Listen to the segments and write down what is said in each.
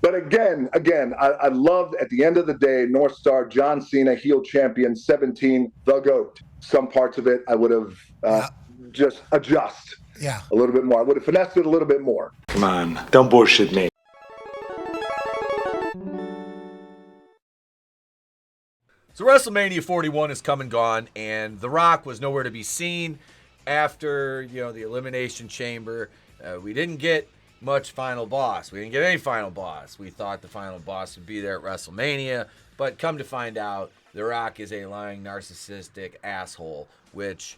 But again, I loved at the end of the day, North Star, John Cena, heel champion, 17, the GOAT. Some parts of it I would have just adjust a little bit more. I would have finessed it a little bit more. Come on, don't bullshit me. So WrestleMania 41 has come and gone, and The Rock was nowhere to be seen after, the Elimination Chamber. We didn't get much Final Boss. We didn't get any Final Boss. We thought the Final Boss would be there at WrestleMania, but come to find out, The Rock is a lying, narcissistic asshole, which,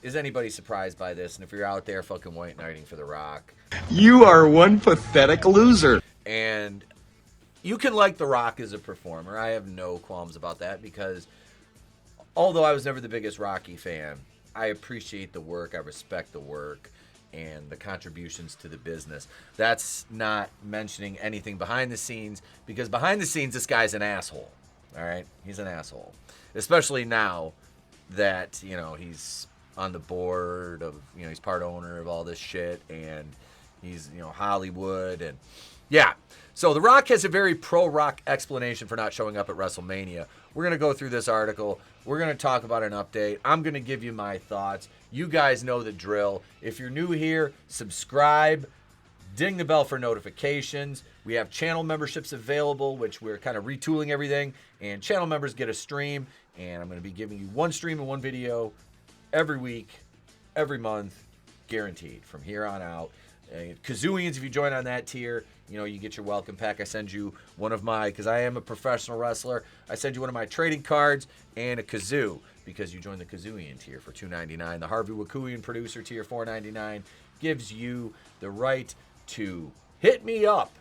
is anybody surprised by this? And if you're out there fucking white knighting for The Rock, You are one pathetic loser. and you can like The Rock as a performer. I have no qualms about that because although I was never the biggest Rocky fan, I appreciate the work, I respect the work, and the contributions to the business. That's not mentioning anything behind the scenes, because behind the scenes, this guy's an asshole. All right? He's an asshole. Especially now that, he's on the board of, he's part owner of all this shit, and he's, Hollywood, and yeah. So The Rock has a very pro-Rock explanation for not showing up at WrestleMania. We're going to go through this article. We're going to talk about an update. I'm going to give you my thoughts. You guys know the drill. If you're new here, subscribe. Ding the bell for notifications. We have channel memberships available, which we're kind of retooling everything. And channel members get a stream. And I'm going to be giving you one stream and one video every week, every month, guaranteed from here on out. Kazooians, if you join on that tier, you get your welcome pack. I send you one of my, because I am a professional wrestler, I send you one of my trading cards and a kazoo because you join the Kazooian tier for $2.99. The Harvey Wakuian producer tier, $4.99, gives you the right to hit me up,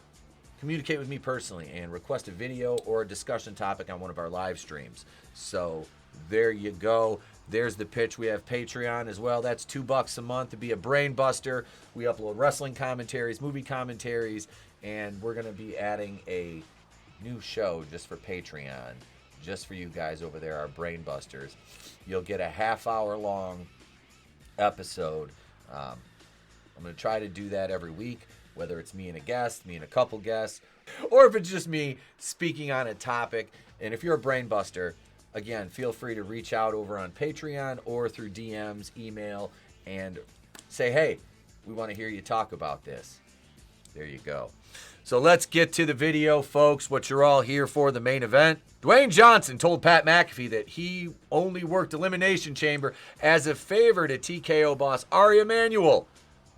communicate with me personally, and request a video or a discussion topic on one of our live streams. So there you go. There's the pitch. We have Patreon as well. That's $2 a month to be a brain buster. We upload wrestling commentaries, movie commentaries, and we're going to be adding a new show just for Patreon, just for you guys over there, our brain busters. You'll get a half-hour-long episode. I'm going to try to do that every week, whether it's me and a guest, me and a couple guests, or if it's just me speaking on a topic. And if you're a brain buster, again, feel free to reach out over on Patreon or through DMs, email, and say, hey, we want to hear you talk about this. There you go. So let's get to the video, folks, what you're all here for, the main event. Dwayne Johnson told Pat McAfee that he only worked Elimination Chamber as a favor to TKO boss Ari Emanuel,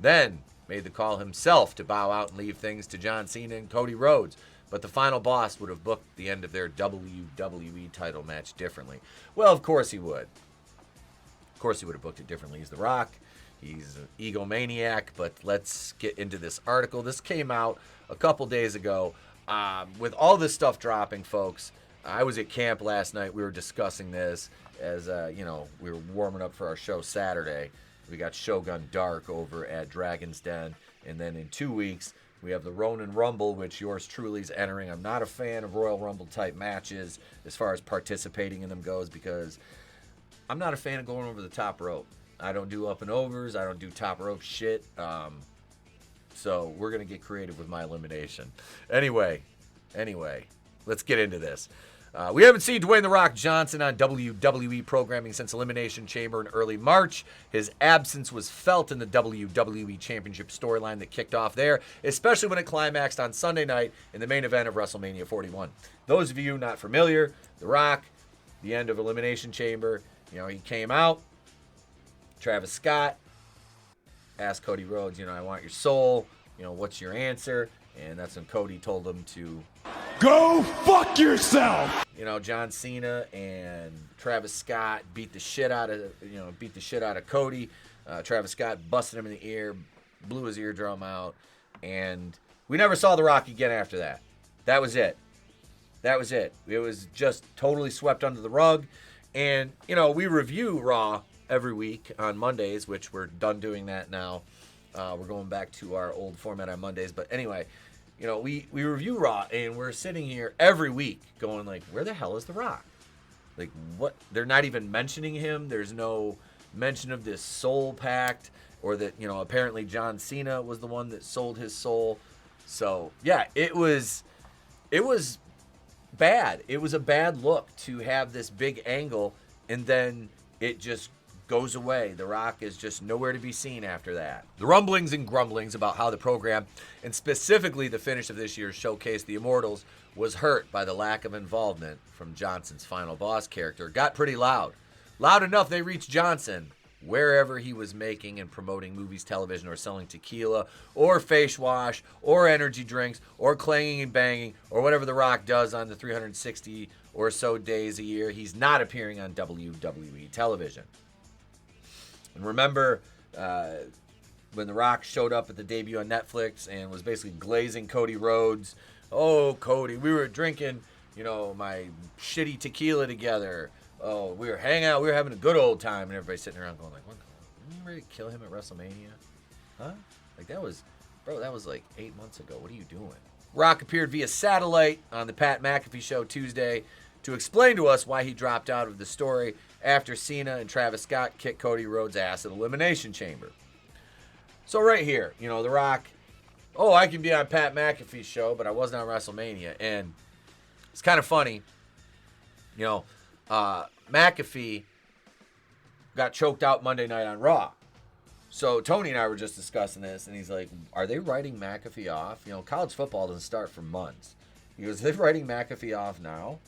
then made the call himself to bow out and leave things to John Cena and Cody Rhodes. But the final boss would have booked the end of their WWE title match differently. Well, of course he would. Of course he would have booked it differently. He's The Rock. He's an egomaniac. But let's get into this article. This came out a couple days ago. With all this stuff dropping, folks, I was at camp last night. We were discussing this as, we were warming up for our show Saturday. We got Shogun Dark over at Dragon's Den. And then in 2 weeks, we have the Ronin Rumble, which yours truly is entering. I'm not a fan of Royal Rumble-type matches as far as participating in them goes because I'm not a fan of going over the top rope. I don't do up and overs. I don't do top rope shit. So we're going to get creative with my elimination. Anyway, let's get into this. We haven't seen Dwayne "The Rock" Johnson on WWE programming since Elimination Chamber in early March. His absence was felt in the WWE Championship storyline that kicked off there, especially when it climaxed on Sunday night in the main event of WrestleMania 41. Those of you not familiar, The Rock, the end of Elimination Chamber, he came out. Travis Scott asked Cody Rhodes, I want your soul. What's your answer? And that's when Cody told him to Go fuck yourself! John Cena and Travis Scott beat the shit out of Cody. Travis Scott busted him in the ear, blew his eardrum out, and we never saw The Rock again after that. That was it. It was just totally swept under the rug. And, we review Raw every week on Mondays, which we're done doing that now. We're going back to our old format on Mondays. But anyway, we review Raw, and we're sitting here every week going like, where the hell is The Rock? Like, what? They're not even mentioning him. There's no mention of this soul pact, or that, apparently John Cena was the one that sold his soul. So yeah, it was bad. It was a bad look to have this big angle and then it just goes away. The Rock is just nowhere to be seen after that. The rumblings and grumblings about how the program, and specifically the finish of this year's showcase, The Immortals, was hurt by the lack of involvement from Johnson's final boss character, got pretty loud. Loud enough they reached Johnson wherever he was making and promoting movies, television, or selling tequila, or face wash, or energy drinks, or clanging and banging, or whatever The Rock does on the 360 or so days a year he's not appearing on WWE television. And remember when The Rock showed up at the debut on Netflix and was basically glazing Cody Rhodes. Oh, Cody, we were drinking, my shitty tequila together. Oh, we were hanging out. We were having a good old time. And everybody's sitting around going like, what? Didn't you ready to kill him at WrestleMania? Huh? Like that was like 8 months ago. What are you doing? Rock appeared via satellite on the Pat McAfee show Tuesday to explain to us why he dropped out of the story after Cena and Travis Scott kicked Cody Rhodes' ass at Elimination Chamber. So right here, The Rock, I can be on Pat McAfee's show, but I wasn't on WrestleMania. And it's kind of funny, McAfee got choked out Monday night on Raw. So Tony and I were just discussing this, and he's like, are they writing McAfee off? College football doesn't start for months. He goes, are they writing McAfee off now?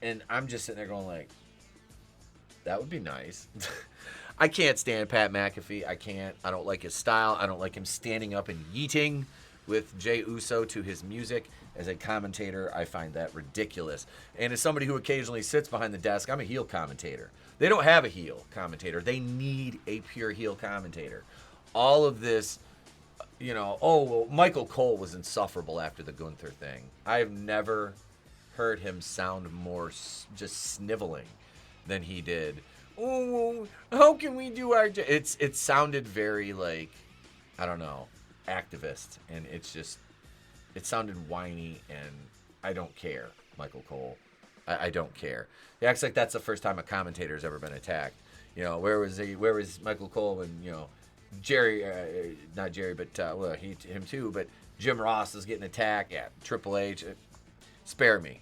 And I'm just sitting there going like, that would be nice. I can't stand Pat McAfee. I can't. I don't like his style. I don't like him standing up and yeeting with Jey Uso to his music. As a commentator, I find that ridiculous. And as somebody who occasionally sits behind the desk, I'm a heel commentator. They don't have a heel commentator. They need a pure heel commentator. All of this, Michael Cole was insufferable after the Gunther thing. I've never heard him sound more just sniveling than he did. Oh, how can we do our... It sounded very like, I don't know, activist. And it sounded whiny, and I don't care, Michael Cole. I don't care. He acts like that's the first time a commentator's ever been attacked. Where was Michael Cole when, Jerry, not Jerry, but, him too, but Jim Ross is getting attacked. Yeah, Triple H. Spare me.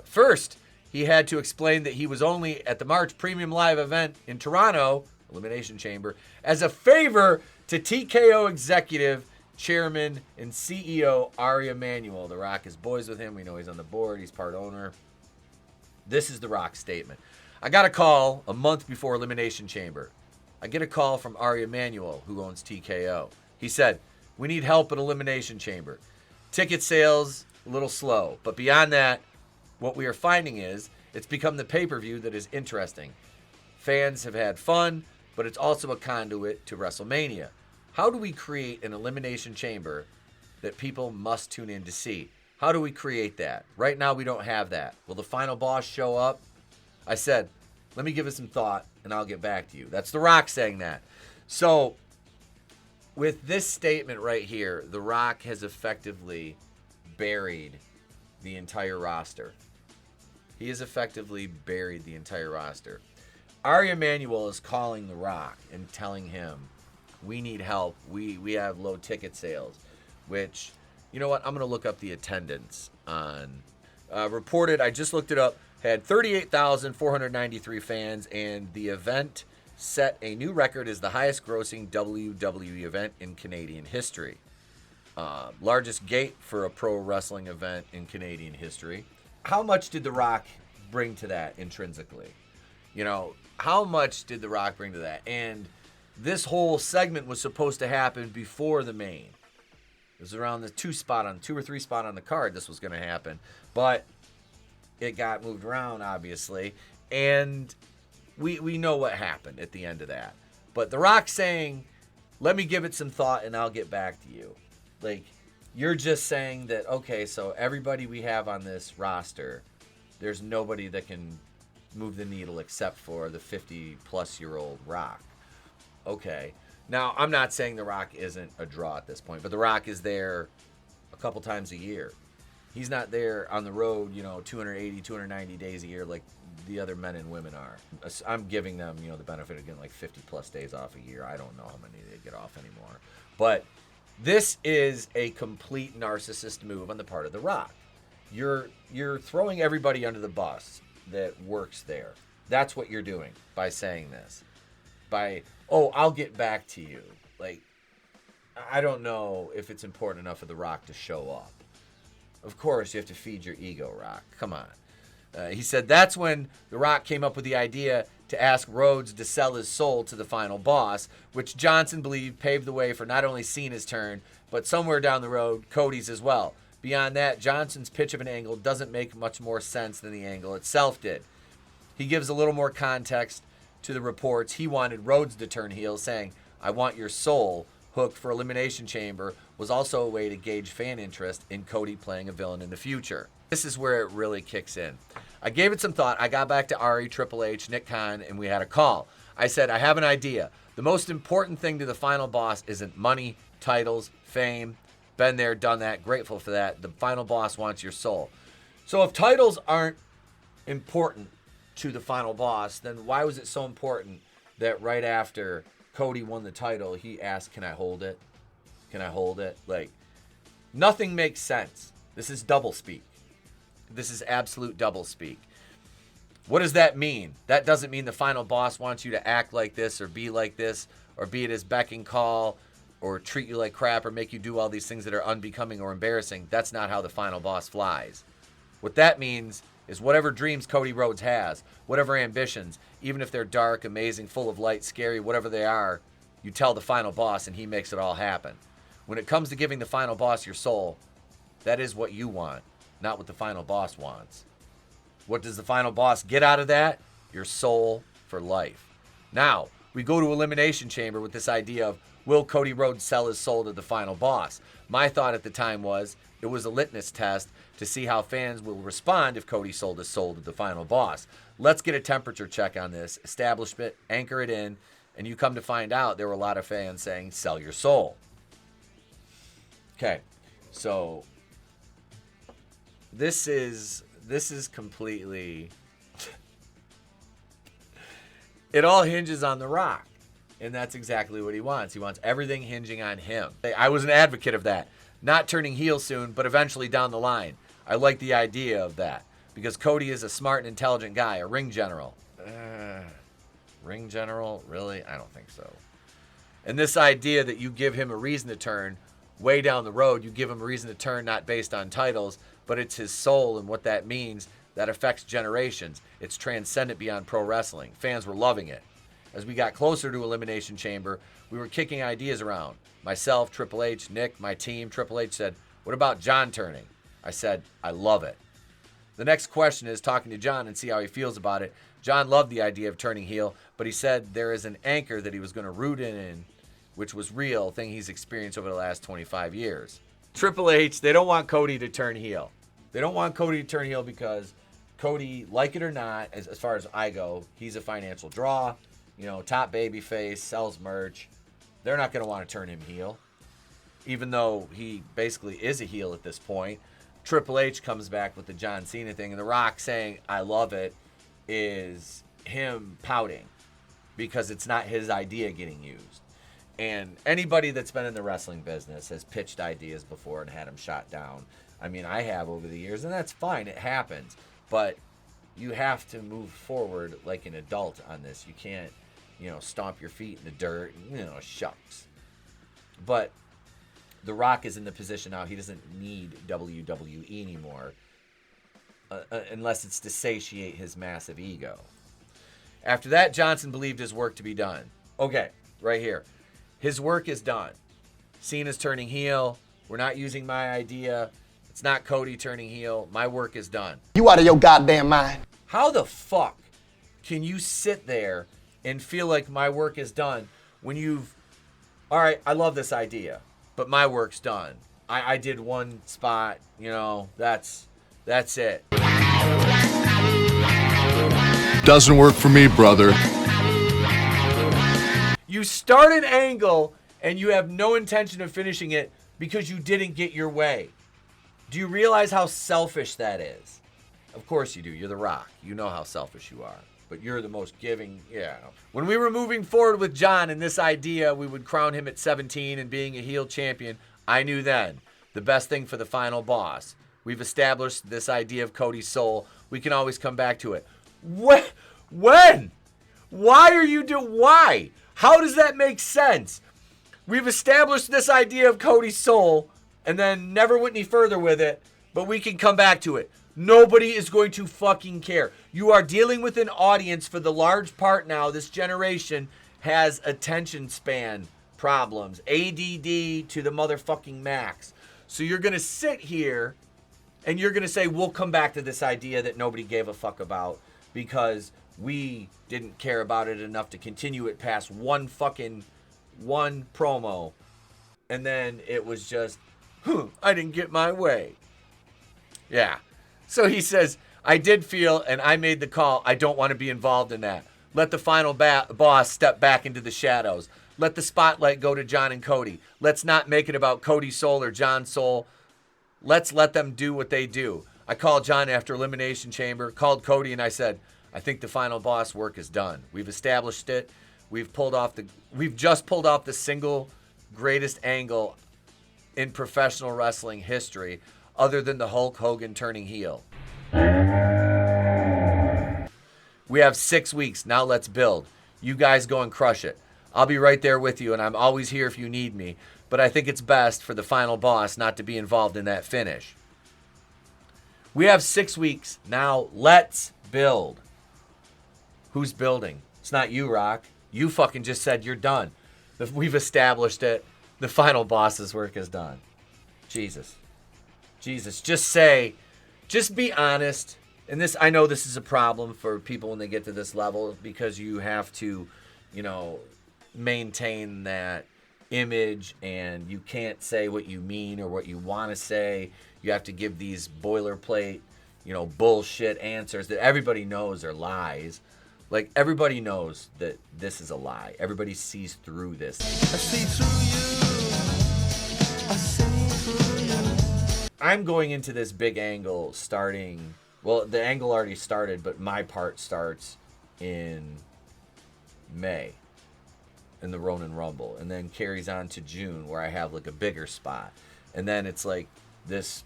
First, he had to explain that he was only at the March Premium Live event in Toronto, Elimination Chamber, as a favor to TKO executive, chairman, and CEO Ari Emanuel. The Rock is boys with him. We know he's on the board. He's part owner. This is The Rock's statement. I got a call a month before Elimination Chamber. I get a call from Ari Emanuel, who owns TKO. He said, we need help at Elimination Chamber. Ticket sales, a little slow. But beyond that, what we are finding is it's become the pay-per-view that is interesting. Fans have had fun, but it's also a conduit to WrestleMania. How do we create an Elimination Chamber that people must tune in to see? How do we create that? Right now, we don't have that. Will the final boss show up? I said, let me give it some thought, and I'll get back to you. That's The Rock saying that. So, with this statement right here, The Rock has effectively buried the entire roster. He has effectively buried the entire roster. Ari Emanuel is calling The Rock and telling him, we need help. We have low ticket sales, which, you know what? I'm going to look up the attendance on reported. I just looked it up. Had 38,493 fans, and the event set a new record as the highest grossing WWE event in Canadian history. Largest gate for a pro wrestling event in Canadian history. How much did The Rock bring to that intrinsically? How much did The Rock bring to that? And this whole segment was supposed to happen before the main. It was around the 2 or 3 spot on the card this was going to happen. But it got moved around, obviously. And we know what happened at the end of that. But The Rock saying, let me give it some thought and I'll get back to you. Like, you're just saying that, okay, so everybody we have on this roster, there's nobody that can move the needle except for the 50-plus-year-old Rock. Okay. Now, I'm not saying The Rock isn't a draw at this point, but The Rock is there a couple times a year. He's not there on the road, 280, 290 days a year like the other men and women are. I'm giving them, the benefit of getting like 50-plus days off a year. I don't know how many they get off anymore. But This is a complete narcissist move on the part of The Rock. You're throwing everybody under the bus that works there. That's what you're doing by saying this. By, oh, I'll get back to you. Like, I don't know if it's important enough for The Rock to show up. Of course, you have to feed your ego, Rock. Come on. He said that's when The Rock came up with the idea to ask Rhodes to sell his soul to the final boss, which Johnson believed paved the way for not only Cena's turn, but somewhere down the road, Cody's as well. Beyond that, Johnson's pitch of an angle doesn't make much more sense than the angle itself did. He gives a little more context to the reports. He wanted Rhodes to turn heel, saying, I want your soul, hooked for Elimination Chamber, was also a way to gauge fan interest in Cody playing a villain in the future. This is where it really kicks in. I gave it some thought. I got back to Ari, Triple H, Nick Khan, and we had a call. I said, I have an idea. The most important thing to the final boss isn't money, titles, fame. Been there, done that, grateful for that. The final boss wants your soul. So if titles aren't important to the final boss, then why was it so important that right after Cody won the title, he asked, can I hold it? Can I hold it? Like, nothing makes sense. This is doublespeak. This is absolute doublespeak. What does that mean? That doesn't mean the final boss wants you to act like this or be like this or be at his beck and call or treat you like crap or make you do all these things that are unbecoming or embarrassing. That's not how the final boss flies. What that means is whatever dreams Cody Rhodes has, whatever ambitions, even if they're dark, amazing, full of light, scary, whatever they are, you tell the final boss and he makes it all happen. When it comes to giving the final boss your soul, that is what you want, not what the final boss wants. What does the final boss get out of that? Your soul for life. Now, we go to Elimination Chamber with this idea of, will Cody Rhodes sell his soul to the final boss? My thought at the time was, it was a litmus test to see how fans will respond if Cody sold his soul to the final boss. Let's get a temperature check on this, establish it, anchor it in, and you come to find out there were a lot of fans saying, sell your soul. Okay, so this is completely, it all hinges on The Rock. And that's exactly what he wants. He wants everything hinging on him. I was an advocate of that. Not turning heel soon, but eventually down the line. I like the idea of that. Because Cody is a smart and intelligent guy, a ring general. Ring general? Really? I don't think so. And this idea that you give him a reason to turn way down the road, you give him a reason to turn not based on titles, but it's his soul and what that means, that affects generations. It's transcendent beyond pro wrestling. Fans were loving it. As we got closer to Elimination Chamber, we were kicking ideas around. Myself, Triple H, Nick, my team. Triple H said, what about John turning? I said, I love it. The next question is talking to John and see how he feels about it. John loved the idea of turning heel, but he said there is an anchor that he was going to root in, which was real, thing he's experienced over the last 25 years. Triple H, they don't want Cody to turn heel. They don't want Cody to turn heel because Cody, like it or not, as far as I go, he's a financial draw. You know, top baby face, sells merch. They're not going to want to turn him heel. Even though he basically is a heel at this point. Triple H comes back with the John Cena thing. And The Rock saying, I love it, is him pouting. Because it's not his idea getting used. And anybody that's been in the wrestling business has pitched ideas before and had them shot down. I mean, I have over the years. And that's fine. It happens. But you have to move forward like an adult on this. You can't, stomp your feet in the dirt, shucks. But The Rock is in the position now he doesn't need WWE anymore unless it's to satiate his massive ego. After that, Johnson believed his work to be done. Okay, right here. His work is done. Cena's turning heel. We're not using my idea. It's not Cody turning heel. My work is done. You out of your goddamn mind. How the fuck can you sit there and feel like my work is done when you've... All right, I love this idea, but my work's done. I did one spot, that's it. Doesn't work for me, brother. You start an angle and you have no intention of finishing it because you didn't get your way. Do you realize how selfish that is? Of course you do. You're The Rock. You know how selfish you are. but you're the most giving. Yeah. When we were moving forward with John and this idea, we would crown him at 17 and being a heel champion, I knew then the best thing for the final boss. We've established this idea of Cody's soul. We can always come back to it. When? Why are you why? How does that make sense? We've established this idea of Cody's soul and then never went any further with it, but we can come back to it. Nobody is going to fucking care. You are dealing with an audience for the large part now. This generation has attention span problems. ADD to the motherfucking max. So you're going to sit here and you're going to say, we'll come back to this idea that nobody gave a fuck about because we didn't care about it enough to continue it past one promo. And then it was just, I didn't get my way. Yeah. So he says, I did feel, and I made the call, I don't want to be involved in that. Let the final boss step back into the shadows. Let the spotlight go to John and Cody. Let's not make it about Cody's soul or John's soul. Let's let them do what they do. I called John after Elimination Chamber, called Cody, and I said, I think the final boss work is done. We've established it. We've just pulled off the single greatest angle in professional wrestling history, other than the Hulk Hogan turning heel. We have 6 weeks. Now let's build. You guys go and crush it. I'll be right there with you, and I'm always here if you need me. But I think it's best for the final boss not to be involved in that finish. We have 6 weeks. Now let's build. Who's building? It's not you, Rock. You fucking just said you're done. We've established it. The final boss's work is done. Jesus. Just be honest. And this, I know this is a problem for people when they get to this level because you have to, maintain that image and you can't say what you mean or what you want to say. You have to give these boilerplate, bullshit answers that everybody knows are lies. Like, everybody knows that this is a lie. Everybody sees through this. I see through you. I'm going into this big angle starting... Well, the angle already started, but my part starts in May in the Ronin Rumble, and then carries on to June where I have like a bigger spot. And then it's like this,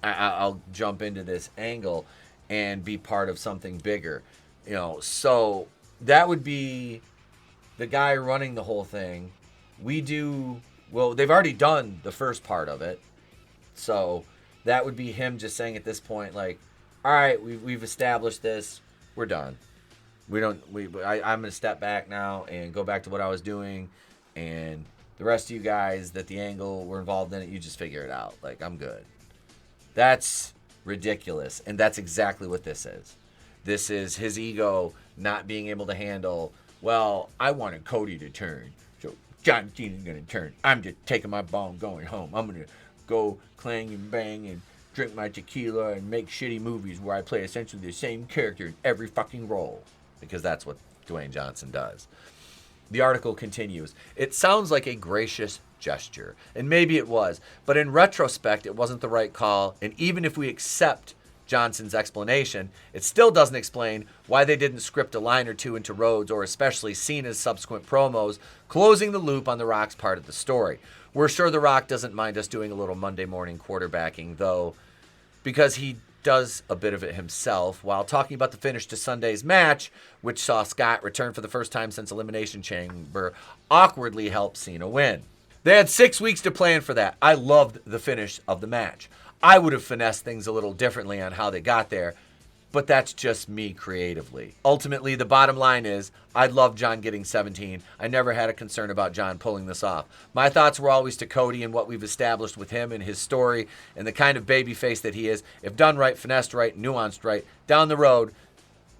I'll jump into this angle and be part of something bigger. So that would be the guy running the whole thing. They've already done the first part of it. So that would be him just saying at this point, like, all right, we've established this. We're done. I'm going to step back now and go back to what I was doing. And the rest of you guys that the angle were involved in it, you just figure it out. Like, I'm good. That's ridiculous. And that's exactly what this is. This is his ego not being able to handle, well, I wanted Cody to turn. So John Cena's going to turn. I'm just taking my ball going home. I'm going to go clang and bang and drink my tequila and make shitty movies where I play essentially the same character in every fucking role. Because that's what Dwayne Johnson does. The article continues. It sounds like a gracious gesture. And maybe it was. But in retrospect, it wasn't the right call. And even if we accept Johnson's explanation, it still doesn't explain why they didn't script a line or two into Rhodes or especially Cena's subsequent promos, closing the loop on The Rock's part of the story. We're sure The Rock doesn't mind us doing a little Monday morning quarterbacking, though, because he does a bit of it himself while talking about the finish to Sunday's match, which saw Scott return for the first time since Elimination Chamber, awkwardly help Cena win. They had 6 weeks to plan for that. I loved the finish of the match. I would have finessed things a little differently on how they got there, but that's just me creatively. Ultimately, the bottom line is, I love John getting 17. I never had a concern about John pulling this off. My thoughts were always to Cody and what we've established with him and his story and the kind of babyface that he is. If done right, finessed right, nuanced right, down the road,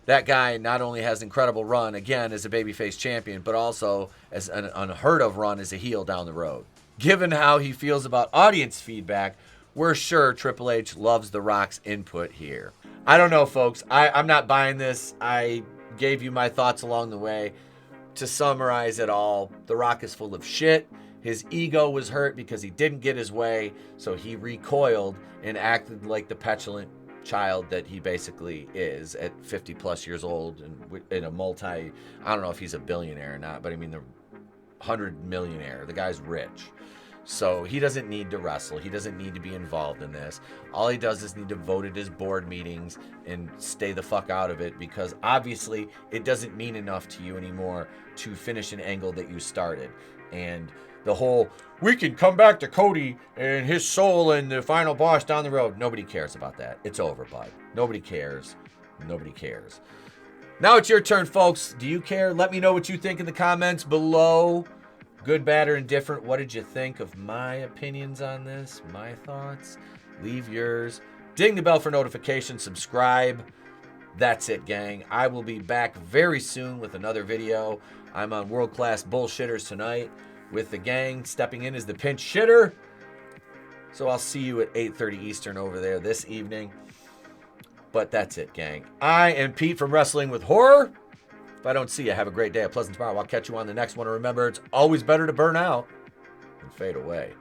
that guy not only has an incredible run, again, as a babyface champion, but also as an unheard of run as a heel down the road. Given how he feels about audience feedback, we're sure Triple H loves The Rock's input here. I don't know, folks. I'm not buying this. I gave you my thoughts along the way. To summarize it all, The Rock is full of shit. His ego was hurt because he didn't get his way, so he recoiled and acted like the petulant child that he basically is at 50 plus years old and in a I don't know if he's a billionaire or not, but I mean the 100 millionaire. The guy's rich. So he doesn't need to wrestle. He doesn't need to be involved in this. All he does is need to vote at his board meetings and stay the fuck out of it, because obviously it doesn't mean enough to you anymore to finish an angle that you started. And the whole, we can come back to Cody and his soul and the final boss down the road. Nobody cares about that. It's over, bud. Nobody cares. Nobody cares. Now it's your turn, folks. Do you care? Let me know what you think in the comments below. Good, bad, or indifferent. What did you think of my opinions on this? My thoughts? Leave yours. Ding the bell for notifications. Subscribe. That's it, gang. I will be back very soon with another video. I'm on World Class Bullshitters tonight with the gang. Stepping in as the pinch shitter. So I'll see you at 8:30 Eastern over there this evening. But that's it, gang. I am Pete from Wrestling with Horror. If I don't see you, have a great day, a pleasant tomorrow. I'll catch you on the next one. And remember, it's always better to burn out than fade away.